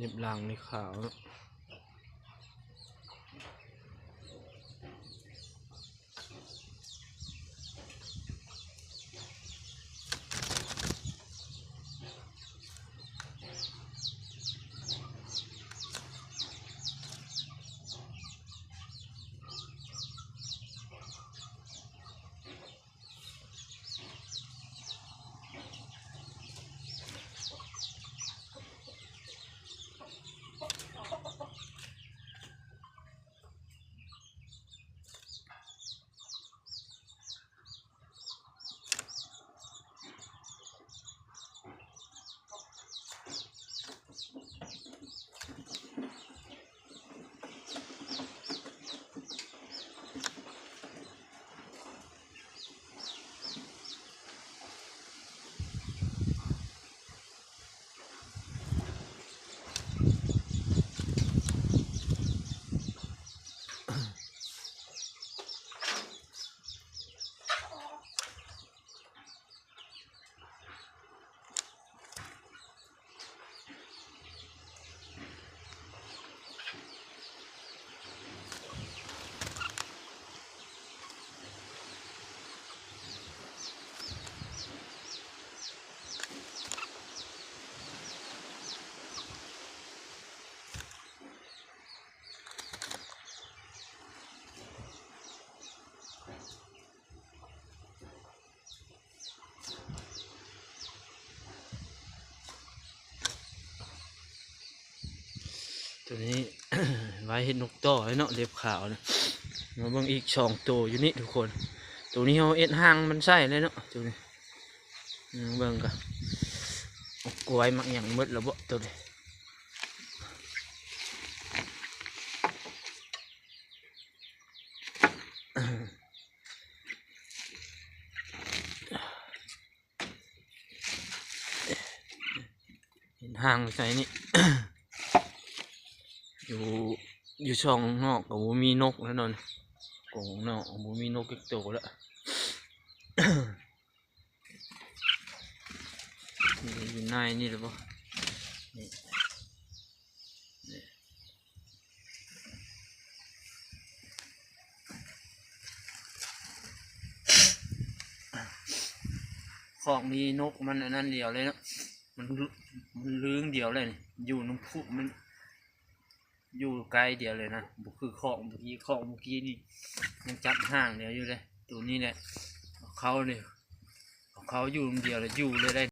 เน็บหลังในขาวตัวนี้ ไว้เห็นนกต่อให้เนาะเล็บขาวนะมาเบิ่งอีก2 ตัวอยู่นี่ทุกคนตัวนี้เอาเอ็ดหางมันใส่เลยเนาะตัวนี้เบิ่งกันกล้วยมักอย่างมืดแล้วบ่ตัวนี้เห็นหางใส่นี่ อยู่ช่องนอกก็มีนกแล้วนอนกรงนอกมีนกอีกตัวแล้ว นี่อยู่ในนี่หรือเปล่านี่ของมีนกมันอันนั้นเดียวเลยเนาะมันลื้งเดียวเลยอยู่น้ำพุมันอยู่ไกลเดียวเลยนะบุคือของเมื่อกี้นี่ยังจับห่างเดียวอยู่เลยตัวนี้แหละเขาเนี่ยเขาอยู่เดียวเลยอยู่เลยได้